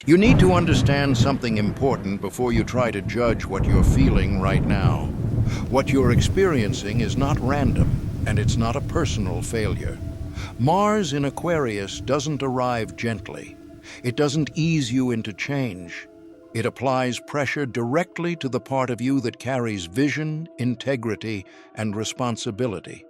You need to understand something important before you try to judge what you're feeling right now. What you're experiencing is not random, and it's not a personal failure. Mars in Aquarius doesn't arrive gently. It doesn't ease you into change. It applies pressure directly to the part of you that carries vision, integrity, and responsibility.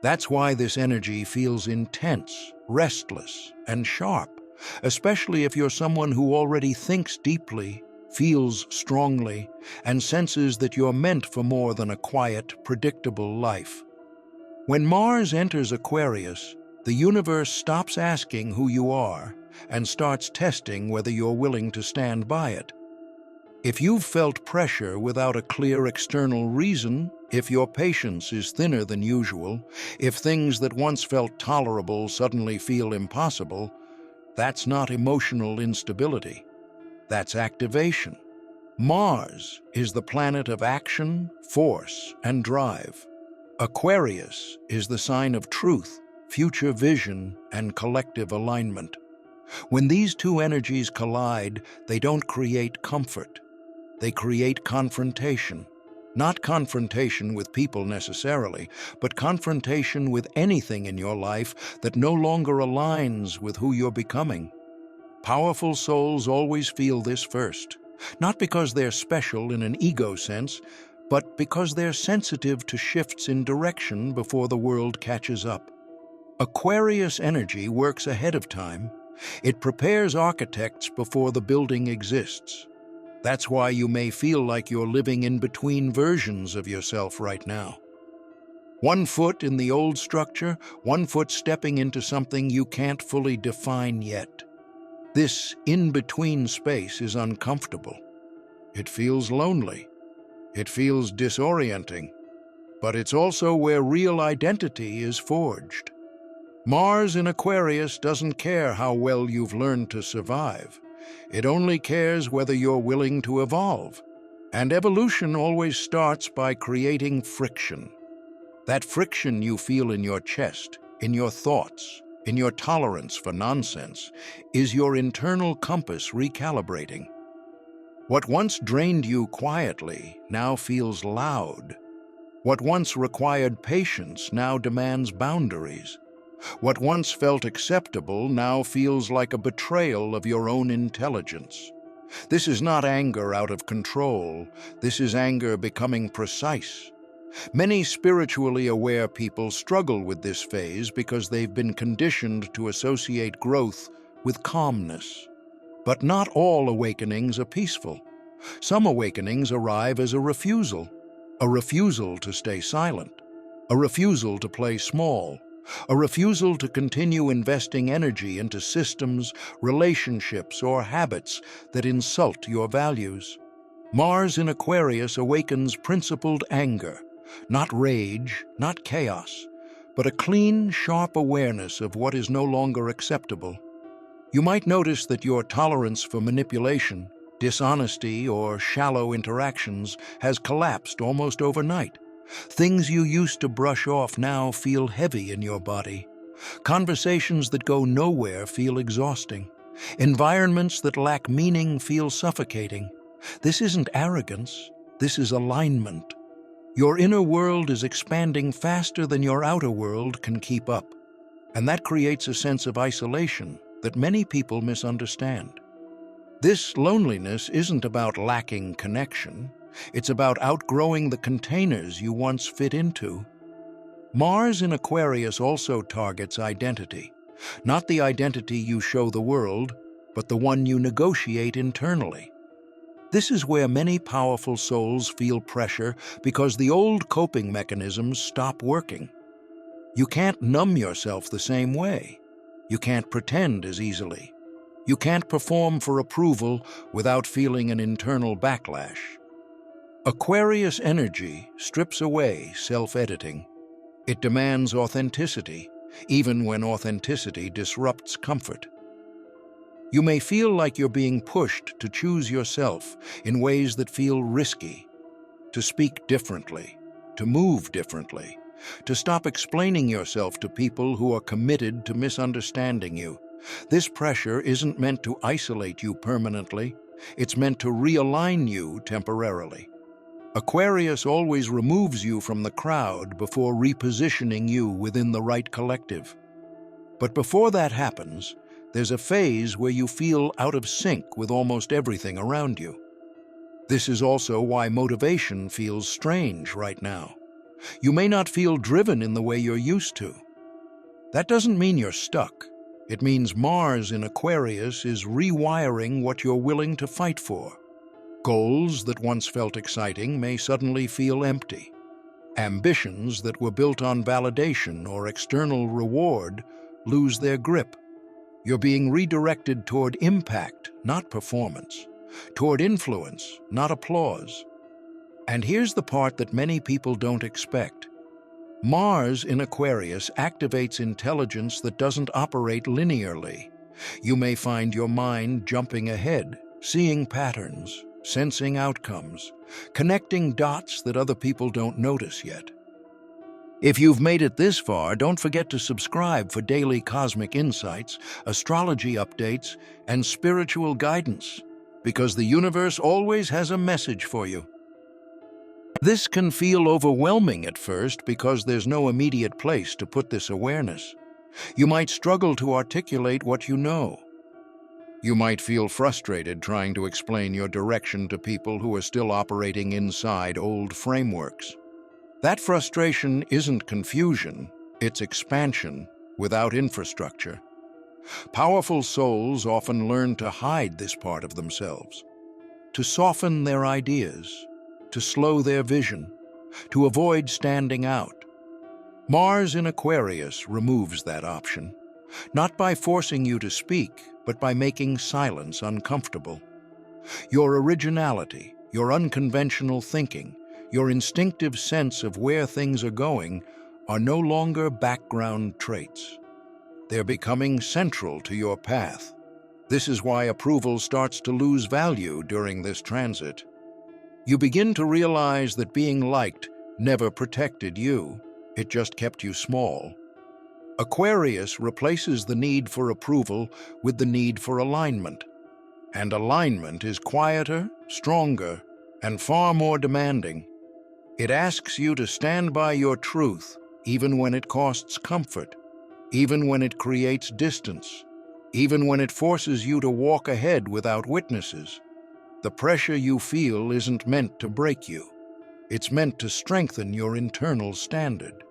That's why this energy feels intense, restless, and sharp, especially if you're someone who already thinks deeply, feels strongly, and senses that you're meant for more than a quiet, predictable life. When Mars enters Aquarius, the universe stops asking who you are and starts testing whether you're willing to stand by it. If you've felt pressure without a clear external reason, if your patience is thinner than usual, if things that once felt tolerable suddenly feel impossible, that's not emotional instability. That's activation. Mars is the planet of action, force, and drive. Aquarius is the sign of truth, future vision, and collective alignment. When these two energies collide, they don't create comfort. They create confrontation. Not confrontation with people necessarily, but confrontation with anything in your life that no longer aligns with who you're becoming. Powerful souls always feel this first, not because they're special in an ego sense, but because they're sensitive to shifts in direction before the world catches up. Aquarius energy works ahead of time. It prepares architects before the building exists. That's why you may feel like you're living in between versions of yourself right now. One foot in the old structure, one foot stepping into something you can't fully define yet. This in-between space is uncomfortable. It feels lonely. It feels disorienting. But it's also where real identity is forged. Mars in Aquarius doesn't care how well you've learned to survive. It only cares whether you're willing to evolve. And evolution always starts by creating friction. That friction you feel in your chest, in your thoughts, in your tolerance for nonsense, is your internal compass recalibrating. What once drained you quietly now feels loud. What once required patience now demands boundaries. What once felt acceptable now feels like a betrayal of your own intelligence. This is not anger out of control. This is anger becoming precise. Many spiritually aware people struggle with this phase because they've been conditioned to associate growth with calmness. But not all awakenings are peaceful. Some awakenings arrive as a refusal to stay silent, a refusal to play small, a refusal to continue investing energy into systems, relationships, or habits that insult your values. Mars in Aquarius awakens principled anger, not rage, not chaos, but a clean, sharp awareness of what is no longer acceptable. You might notice that your tolerance for manipulation, dishonesty, or shallow interactions has collapsed almost overnight. Things you used to brush off now feel heavy in your body. Conversations that go nowhere feel exhausting. Environments that lack meaning feel suffocating. This isn't arrogance, this is alignment. Your inner world is expanding faster than your outer world can keep up, and that creates a sense of isolation that many people misunderstand. This loneliness isn't about lacking connection, it's about outgrowing the containers you once fit into. Mars in Aquarius also targets identity, not the identity you show the world, but the one you negotiate internally. This is where many powerful souls feel pressure because the old coping mechanisms stop working. You can't numb yourself the same way. You can't pretend as easily. You can't perform for approval without feeling an internal backlash. Aquarius energy strips away self-editing. It demands authenticity, even when authenticity disrupts comfort. You may feel like you're being pushed to choose yourself in ways that feel risky, to speak differently, to move differently, to stop explaining yourself to people who are committed to misunderstanding you. This pressure isn't meant to isolate you permanently, it's meant to realign you temporarily. Aquarius always removes you from the crowd before repositioning you within the right collective. But before that happens, there's a phase where you feel out of sync with almost everything around you. This is also why motivation feels strange right now. You may not feel driven in the way you're used to. That doesn't mean you're stuck. It means Mars in Aquarius is rewiring what you're willing to fight for. Goals that once felt exciting may suddenly feel empty. Ambitions that were built on validation or external reward lose their grip. You're being redirected toward impact, not performance. Toward influence, not applause. And here's the part that many people don't expect. Mars in Aquarius activates intelligence that doesn't operate linearly. You may find your mind jumping ahead, seeing patterns, sensing outcomes, connecting dots that other people don't notice yet. If you've made it this far, don't forget to subscribe for daily cosmic insights, astrology updates, and spiritual guidance, because the universe always has a message for you. This can feel overwhelming at first because there's no immediate place to put this awareness. You might struggle to articulate what you know. You might feel frustrated trying to explain your direction to people who are still operating inside old frameworks. That frustration isn't confusion, it's expansion without infrastructure. Powerful souls often learn to hide this part of themselves, to soften their ideas, to slow their vision, to avoid standing out. Mars in Aquarius removes that option, not by forcing you to speak, but by making silence uncomfortable. Your originality, your unconventional thinking, your instinctive sense of where things are going are no longer background traits. They're becoming central to your path. This is why approval starts to lose value during this transit. You begin to realize that being liked never protected you, it just kept you small. Aquarius replaces the need for approval with the need for alignment. And alignment is quieter, stronger, and far more demanding. It asks you to stand by your truth, even when it costs comfort, even when it creates distance, even when it forces you to walk ahead without witnesses. The pressure you feel isn't meant to break you. It's meant to strengthen your internal standard.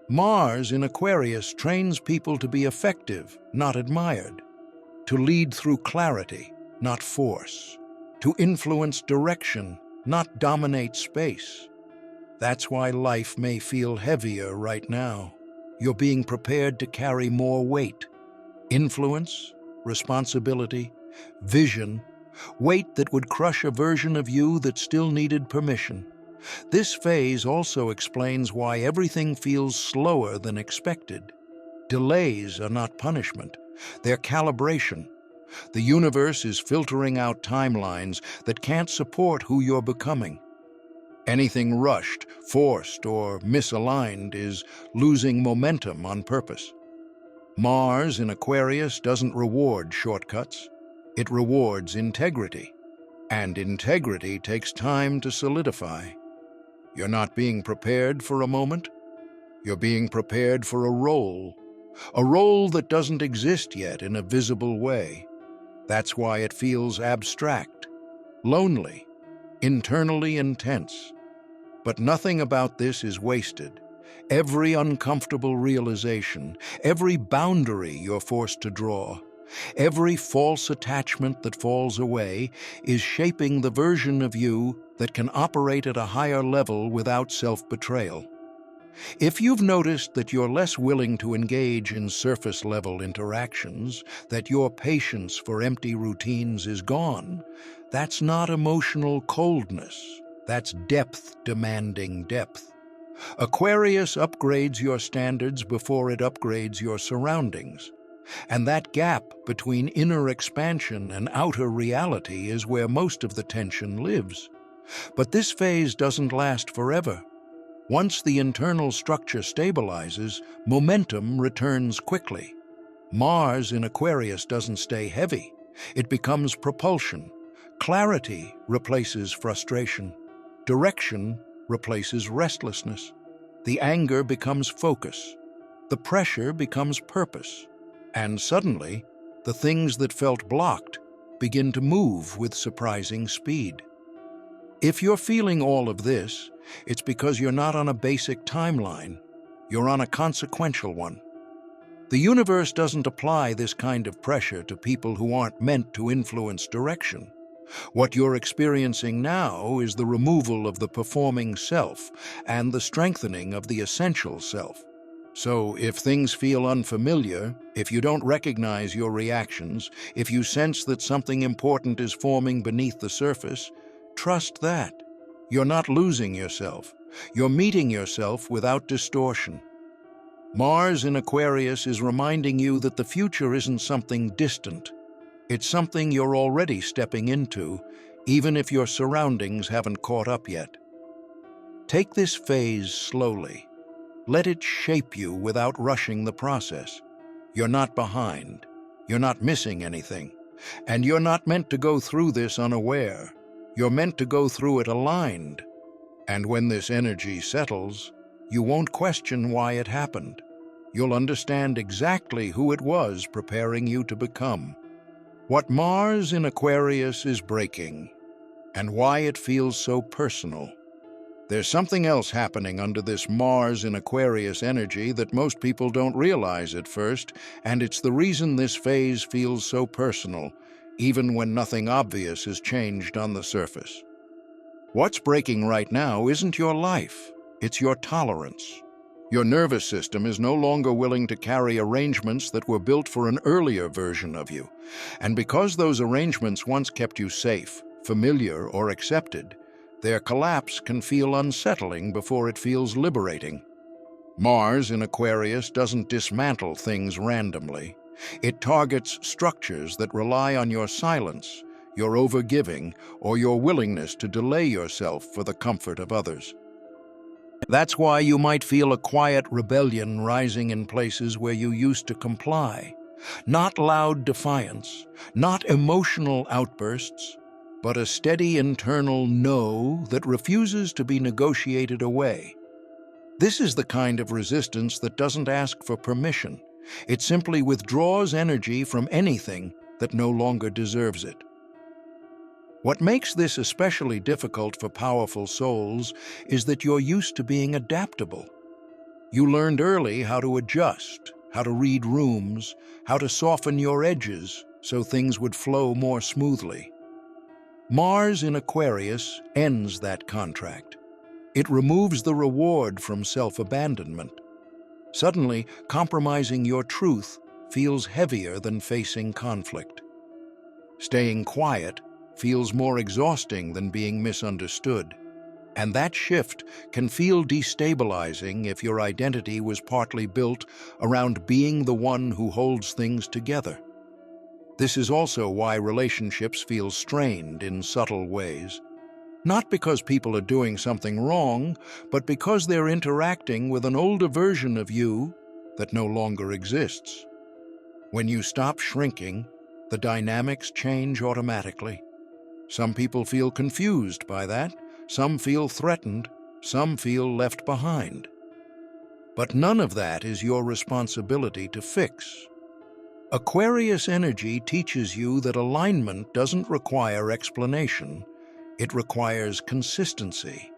Mars in Aquarius trains people to be effective, not admired, to lead through clarity, not force, to influence direction, not dominate space. That's why life may feel heavier right now. You're being prepared to carry more weight. Influence, responsibility, vision, weight that would crush a version of you that still needed permission. This phase also explains why everything feels slower than expected. Delays are not punishment, they're calibration. The universe is filtering out timelines that can't support who you're becoming. Anything rushed, forced, or misaligned is losing momentum on purpose. Mars in Aquarius doesn't reward shortcuts. It rewards integrity. And integrity takes time to solidify. You're not being prepared for a moment. You're being prepared for a role that doesn't exist yet in a visible way. That's why it feels abstract, lonely, internally intense. But nothing about this is wasted. Every uncomfortable realization, every boundary you're forced to draw, every false attachment that falls away is shaping the version of you that can operate at a higher level without self-betrayal. If you've noticed that you're less willing to engage in surface-level interactions, that your patience for empty routines is gone, that's not emotional coldness. That's depth demanding depth. Aquarius upgrades your standards before it upgrades your surroundings. And that gap between inner expansion and outer reality is where most of the tension lives. But this phase doesn't last forever. Once the internal structure stabilizes, momentum returns quickly. Mars in Aquarius doesn't stay heavy. It becomes propulsion. Clarity replaces frustration. Direction replaces restlessness. The anger becomes focus. The pressure becomes purpose. And suddenly, the things that felt blocked begin to move with surprising speed. If you're feeling all of this, it's because you're not on a basic timeline. You're on a consequential one. The universe doesn't apply this kind of pressure to people who aren't meant to influence direction. What you're experiencing now is the removal of the performing self and the strengthening of the essential self. So if things feel unfamiliar, if you don't recognize your reactions, if you sense that something important is forming beneath the surface, trust that. You're not losing yourself. You're meeting yourself without distortion. Mars in Aquarius is reminding you that the future isn't something distant. It's something you're already stepping into, even if your surroundings haven't caught up yet. Take this phase slowly. Let it shape you without rushing the process. You're not behind. You're not missing anything. And you're not meant to go through this unaware. You're meant to go through it aligned. And when this energy settles, you won't question why it happened. You'll understand exactly who it was preparing you to become. What Mars in Aquarius is breaking, and why it feels so personal. There's something else happening under this Mars in Aquarius energy that most people don't realize at first, and it's the reason this phase feels so personal, even when nothing obvious has changed on the surface. What's breaking right now isn't your life, it's your tolerance. Your nervous system is no longer willing to carry arrangements that were built for an earlier version of you. And because those arrangements once kept you safe, familiar, or accepted, their collapse can feel unsettling before it feels liberating. Mars in Aquarius doesn't dismantle things randomly. It targets structures that rely on your silence, your overgiving, or your willingness to delay yourself for the comfort of others. That's why you might feel a quiet rebellion rising in places where you used to comply. Not loud defiance, not emotional outbursts, but a steady internal no that refuses to be negotiated away. This is the kind of resistance that doesn't ask for permission. It simply withdraws energy from anything that no longer deserves it. What makes this especially difficult for powerful souls is that you're used to being adaptable. You learned early how to adjust, how to read rooms, how to soften your edges so things would flow more smoothly. Mars in Aquarius ends that contract. It removes the reward from self-abandonment. Suddenly, compromising your truth feels heavier than facing conflict. Staying quiet feels more exhausting than being misunderstood. And that shift can feel destabilizing if your identity was partly built around being the one who holds things together. This is also why relationships feel strained in subtle ways. Not because people are doing something wrong, but because they're interacting with an older version of you that no longer exists. When you stop shrinking, the dynamics change automatically. Some people feel confused by that, some feel threatened, some feel left behind. But none of that is your responsibility to fix. Aquarius energy teaches you that alignment doesn't require explanation, it requires consistency.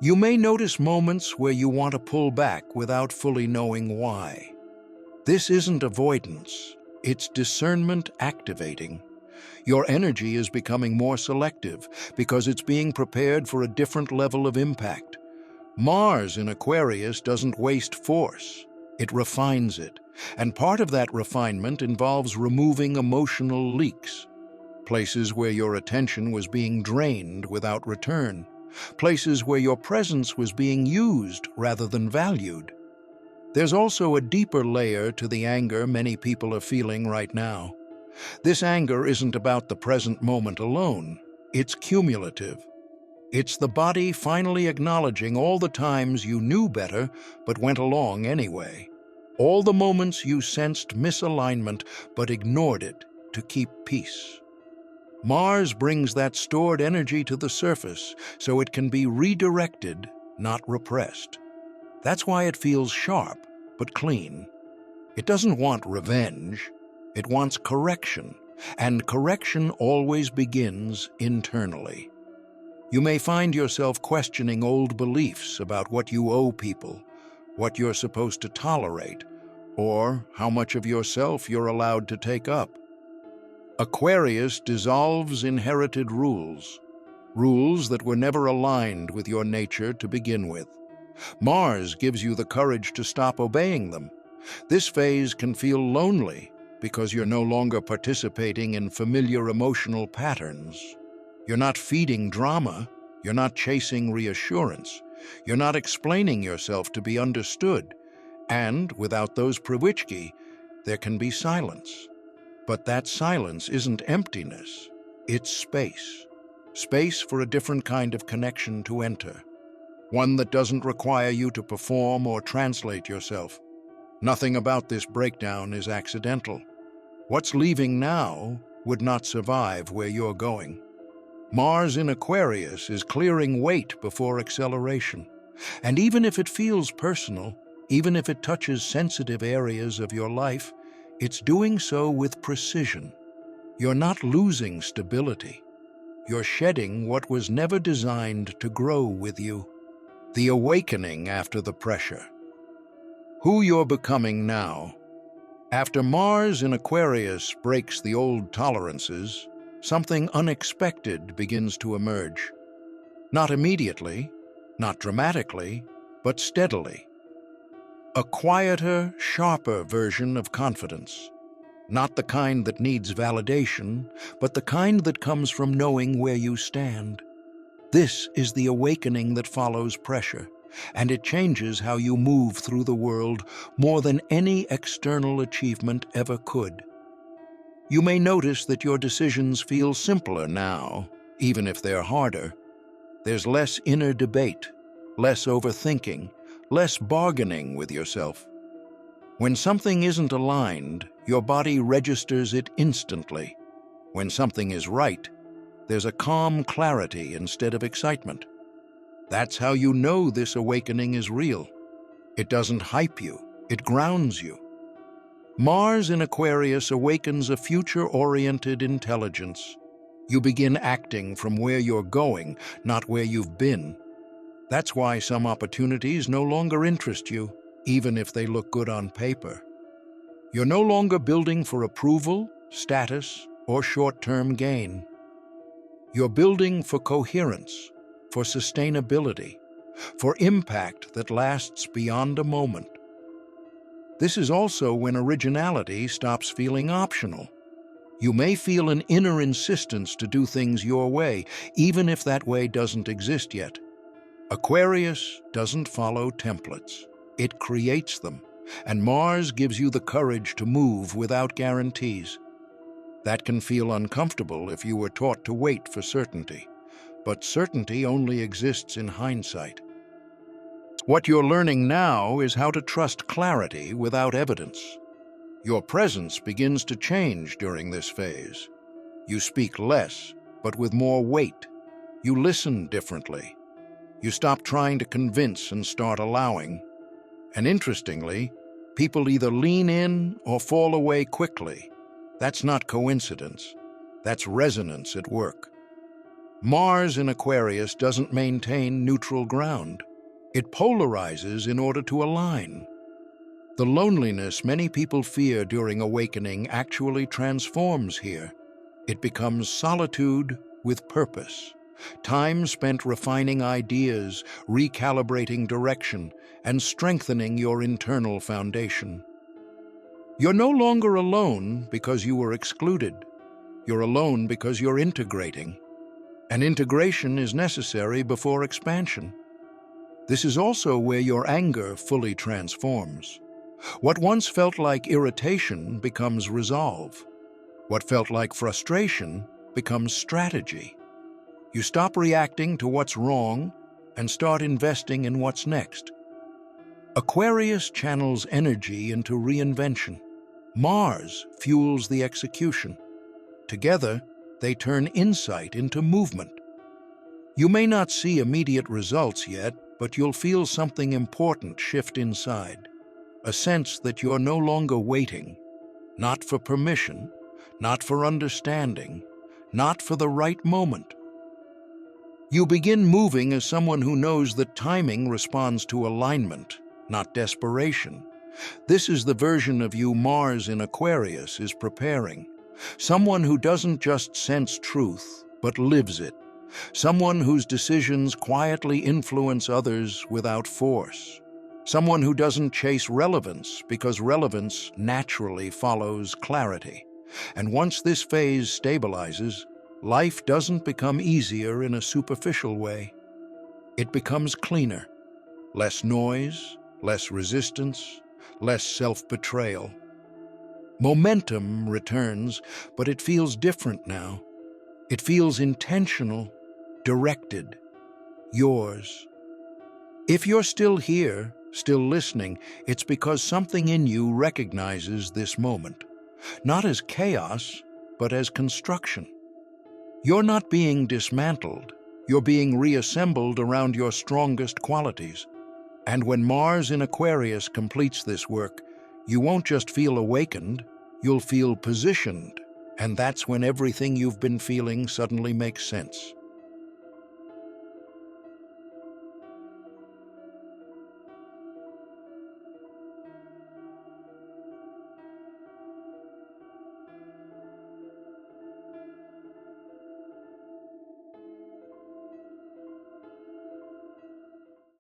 You may notice moments where you want to pull back without fully knowing why. This isn't avoidance, it's discernment activating. Your energy is becoming more selective because it's being prepared for a different level of impact. Mars in Aquarius doesn't waste force, it refines it. And part of that refinement involves removing emotional leaks. Places where your attention was being drained without return. Places where your presence was being used rather than valued. There's also a deeper layer to the anger many people are feeling right now. This anger isn't about the present moment alone. It's cumulative. It's the body finally acknowledging all the times you knew better but went along anyway. All the moments you sensed misalignment but ignored it to keep peace. Mars brings that stored energy to the surface so it can be redirected, not repressed. That's why it feels sharp but clean. It doesn't want revenge, it wants correction, and correction always begins internally. You may find yourself questioning old beliefs about what you owe people, what you're supposed to tolerate, or how much of yourself you're allowed to take up. Aquarius dissolves inherited rules, rules that were never aligned with your nature to begin with. Mars gives you the courage to stop obeying them. This phase can feel lonely because you're no longer participating in familiar emotional patterns. You're not feeding drama, you're not chasing reassurance, you're not explaining yourself to be understood, and without those Prawichki, there can be silence. But that silence isn't emptiness, it's space. Space for a different kind of connection to enter. One that doesn't require you to perform or translate yourself. Nothing about this breakdown is accidental. What's leaving now would not survive where you're going. Mars in Aquarius is clearing weight before acceleration. And even if it feels personal, even if it touches sensitive areas of your life, it's doing so with precision. You're not losing stability. You're shedding what was never designed to grow with you. The awakening after the pressure. Who you're becoming now. After Mars in Aquarius breaks the old tolerances, something unexpected begins to emerge. Not immediately, not dramatically, but steadily. A quieter, sharper version of confidence. Not the kind that needs validation, but the kind that comes from knowing where you stand. This is the awakening that follows pressure, and it changes how you move through the world more than any external achievement ever could. You may notice that your decisions feel simpler now, even if they're harder. There's less inner debate, less overthinking, less bargaining with yourself. When something isn't aligned, your body registers it instantly. When something is right, there's a calm clarity instead of excitement. That's how you know this awakening is real. It doesn't hype you, it grounds you. Mars in Aquarius awakens a future-oriented intelligence. You begin acting from where you're going, not where you've been. That's why some opportunities no longer interest you, even if they look good on paper. You're no longer building for approval, status, or short-term gain. You're building for coherence, for sustainability, for impact that lasts beyond a moment. This is also when originality stops feeling optional. You may feel an inner insistence to do things your way, even if that way doesn't exist yet. Aquarius doesn't follow templates. It creates them, and Mars gives you the courage to move without guarantees. That can feel uncomfortable if you were taught to wait for certainty, but certainty only exists in hindsight. What you're learning now is how to trust clarity without evidence. Your presence begins to change during this phase. You speak less, but with more weight. You listen differently. You stop trying to convince and start allowing. And interestingly, people either lean in or fall away quickly. That's not coincidence. That's resonance at work. Mars in Aquarius doesn't maintain neutral ground. It polarizes in order to align. The loneliness many people fear during awakening actually transforms here. It becomes solitude with purpose. Time spent refining ideas, recalibrating direction, and strengthening your internal foundation. You're no longer alone because you were excluded. You're alone because you're integrating. And integration is necessary before expansion. This is also where your anger fully transforms. What once felt like irritation becomes resolve. What felt like frustration becomes strategy. You stop reacting to what's wrong and start investing in what's next. Aquarius channels energy into reinvention. Mars fuels the execution. Together, they turn insight into movement. You may not see immediate results yet, but you'll feel something important shift inside. A sense that you're no longer waiting, not for permission, not for understanding, not for the right moment. You begin moving as someone who knows that timing responds to alignment, not desperation. This is the version of you Mars in Aquarius is preparing. Someone who doesn't just sense truth, but lives it. Someone whose decisions quietly influence others without force. Someone who doesn't chase relevance because relevance naturally follows clarity. And once this phase stabilizes, life doesn't become easier in a superficial way. It becomes cleaner. Less noise, less resistance, less self-betrayal. Momentum returns, but it feels different now. It feels intentional, directed, yours. If you're still here, still listening, it's because something in you recognizes this moment. Not as chaos, but as construction. You're not being dismantled. You're being reassembled around your strongest qualities. And when Mars in Aquarius completes this work, you won't just feel awakened, you'll feel positioned. And that's when everything you've been feeling suddenly makes sense.